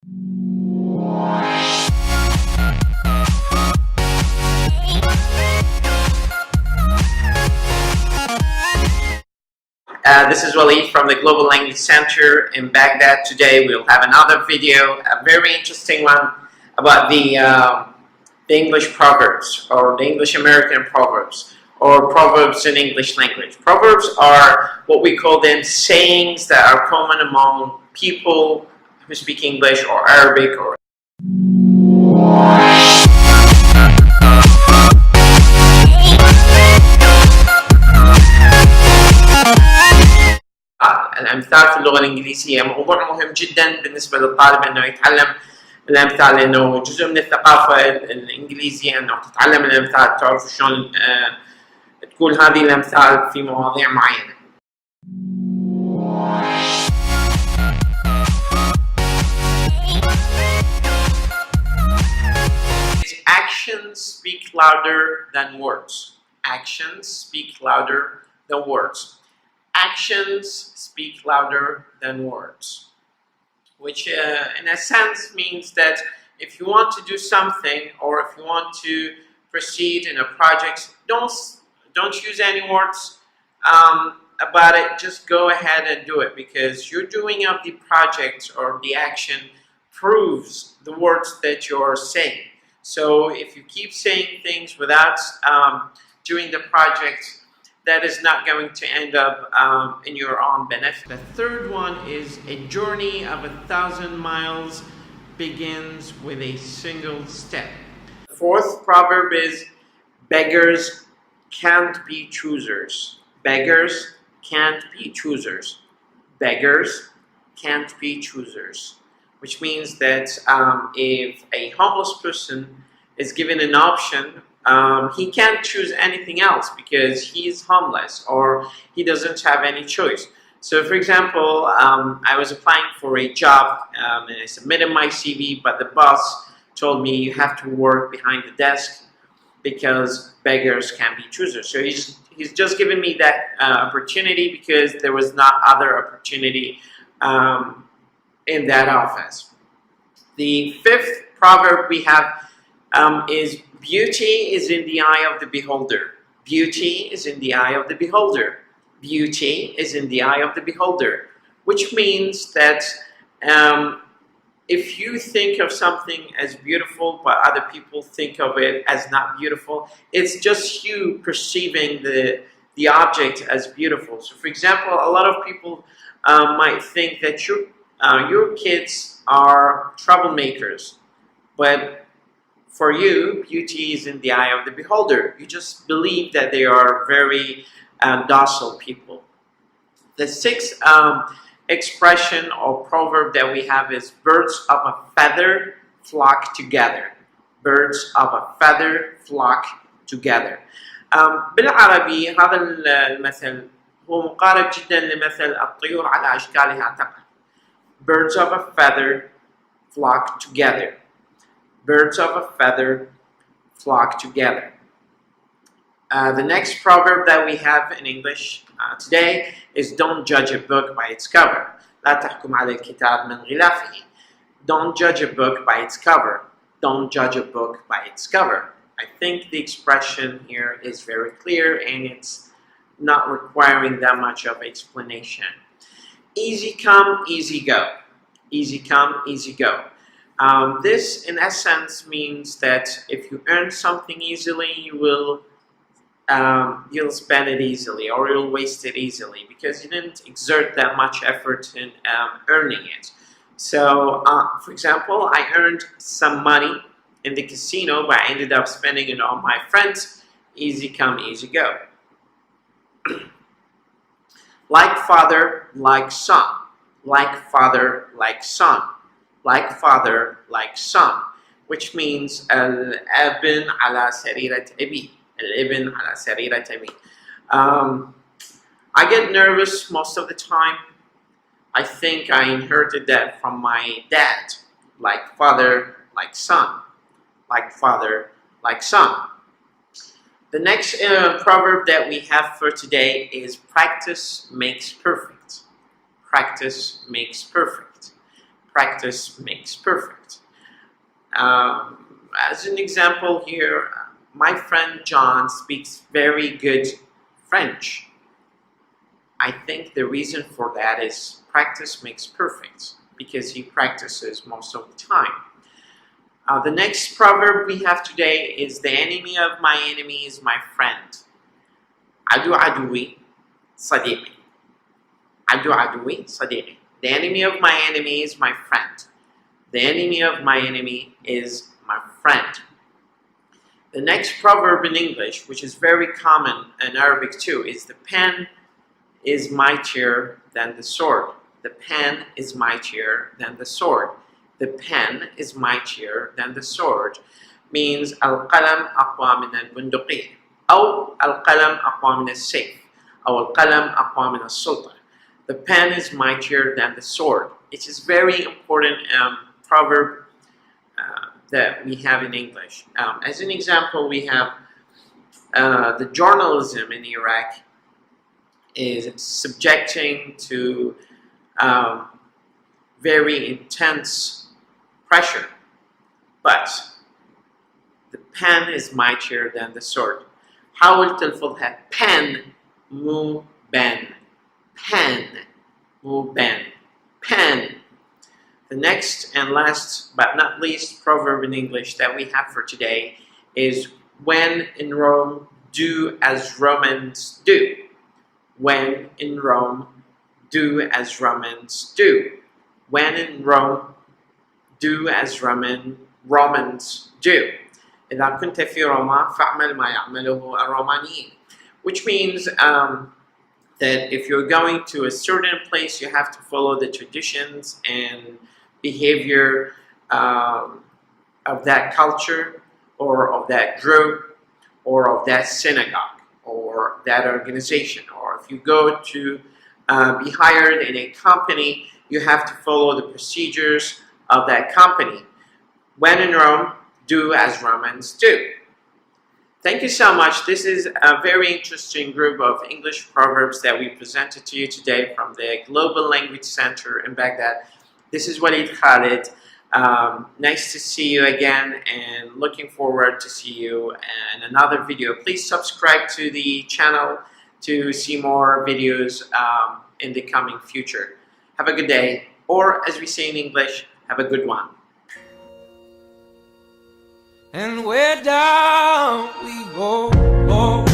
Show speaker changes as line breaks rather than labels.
This is Walid from the Global Language Center in Baghdad. Today we'll have another video, a very interesting one about the English proverbs, or the English American proverbs, or proverbs in English language. Proverbs are what we call them sayings that are common among people who speak English or Arabic or الأمثال في اللغة الإنجليزية موضوع مهم جدا بالنسبة للطالب أنه يتعلم الأمثال، لأنه جزء من الثقافة الإنجليزية أنه تتعلم الأمثال، تعرف شلون تقول هذه الأمثال في مواضيع معينة. Actions speak louder than words. Actions speak louder than words. Actions speak louder than words, which in a sense means that if you want to do something, or if you want to proceed in a project, don't use any words about it. Just go ahead and do it, because your doing of the project or the action proves the words that you're saying. So if you keep saying things without doing the project, that is not going to end up in your own benefit. The third one is a journey of 1,000 miles begins with a single step. The fourth proverb is beggars can't be choosers. Beggars can't be choosers. Beggars can't be choosers. Which means that if a homeless person is given an option, he can't choose anything else because he's homeless or he doesn't have any choice. So for example, I was applying for a job and I submitted my CV, but the boss told me you have to work behind the desk because beggars can be choosers. So he's just given me that opportunity because there was not other opportunity in that office. The fifth proverb we have is beauty is in the eye of the beholder. Beauty is in the eye of the beholder. Beauty is in the eye of the beholder. Which means that if you think of something as beautiful but other people think of it as not beautiful, it's just you perceiving the object as beautiful. So for example, a lot of people might think that your kids are troublemakers, but for you, beauty is in the eye of the beholder. You just believe that they are very docile people. The sixth expression or proverb that we have is birds of a feather flock together. Birds of a feather flock together. بالعربي هذا المثل هو مقارب جدا لمثل الطيور على أشكالها تقع. Birds of a feather flock together. Birds of a feather flock together. The next proverb that we have in English today is don't judge a book by its cover. لا تحكم على الكتاب من غلافه. Don't judge a book by its cover. Don't judge a book by its cover. I think the expression here is very clear and it's not requiring that much of explanation. Easy come, easy go. Easy come, easy go. This, in essence, means that if you earn something easily, you'll spend it easily, or you'll waste it easily because you didn't exert that much effort in earning it. So, for example, I earned some money in the casino, but I ended up spending it on my friends. Easy come, easy go. Like father, like son. Like father, like son. Like father, like son, which means الابن على سريرة أبيه. الابن على سريرة أبيه. I get nervous most of the time. I think I inherited that from my dad. Like father, like son. Like father, like son. The next proverb that we have for today is practice makes perfect. Practice makes perfect. practice makes perfect. As an example here, my friend John speaks very good French. I think the reason for that is practice makes perfect, because he practices most of the time. The next proverb we have today is the enemy of my enemy is my friend. عدو عدوي صديقي. عدو عدوي صديقي. The enemy of my enemy is my friend. The enemy of my enemy is my friend. The next proverb in English, which is very common in Arabic too, is the pen is mightier than the sword. The pen is mightier than the sword. The pen is mightier than the sword means القلم أقوى من البندقية أو القلم أقوى من السيف أو القلم أقوى من السلطة. The pen is mightier than the sword. It is very important proverb that we have in English. As an example, we have the journalism in Iraq is subjecting to very intense pressure, but the pen is mightier than the sword. حاول تلفظها pen مو ben. Pen مو ben. Pen. The next and last but not least proverb in English that we have for today is when in Rome, do as Romans do. When in Rome, do as Romans do. When in Rome, do as Romans do. إذا كنت في روما فاعمل ما يعمله الرومانيين. Which means that if you're going to a certain place, you have to follow the traditions and behavior of that culture or of that group or of that synagogue or that organization. Or if you go to be hired in a company, you have to follow the procedures of that company. When in Rome, do as Romans do. Thank you so much. This is a very interesting group of English proverbs that we presented to you today from the Global Language Center in Baghdad. This is Walid Khalid. Nice to see you again and looking forward to see you in another video. Please subscribe to the channel to see more videos in the coming future. Have a good day, or as we say in English, have a good one.
And where down we go.